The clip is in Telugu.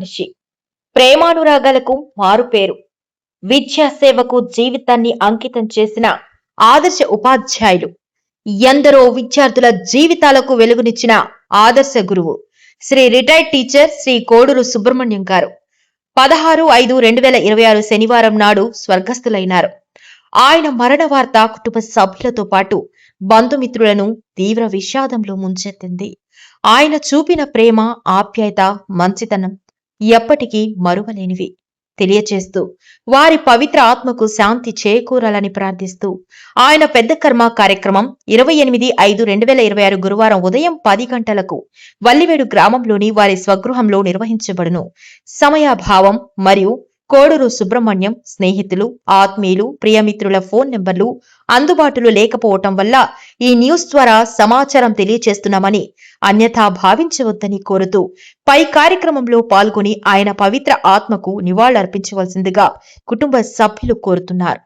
మనిషి ప్రేమానురాగాలకు మారుపేరు. విద్యా సేవకు జీవితాన్ని అంకితం చేసిన ఆదర్శ ఉపాధ్యాయులు. ఎందరో విద్యార్థుల జీవితాలకు వెలుగునిచ్చిన ఆదర్శ గురువు శ్రీ రిటైర్డ్ టీచర్ శ్రీ కోడూరు సుబ్రహ్మణ్యం గారు 16/5/2026 శనివారం నాడు స్వర్గస్థులైనారు. ఆయన మరణ వార్త కుటుంబ సభ్యులతో పాటు బంధుమిత్రులను తీవ్ర విషాదంలో ముంచెత్తింది. ఆయన చూపిన ప్రేమ, ఆప్యాయత, మంచితనం ఎప్పటికీ మరువలేనివి తెలియచేస్తూ వారి పవిత్ర ఆత్మకు శాంతి చేకూరాలని ప్రార్థిస్తూ ఆయన పెద్ద కర్మ కార్యక్రమం 28/5/2026 గురువారం ఉదయం 10 గంటలకు వల్లివేడు గ్రామంలోని వారి స్వగృహంలో నిర్వహించబడును. సమయాభావం మరియు కోడూరు సుబ్రహ్మణ్యం స్నేహితులు, ఆత్మీయులు, ప్రియమిత్రుల ఫోన్ నెంబర్లు అందుబాటులో లేకపోవటం వల్ల ఈ న్యూస్ ద్వారా సమాచారం తెలియచేస్తున్నామని అన్యథా భావించవద్దని కోరుతూ పై కార్యక్రమంలో పాల్గొని ఆయన పవిత్ర ఆత్మకు నివాళులర్పించవలసిందిగా కుటుంబ సభ్యులు కోరుతున్నారు.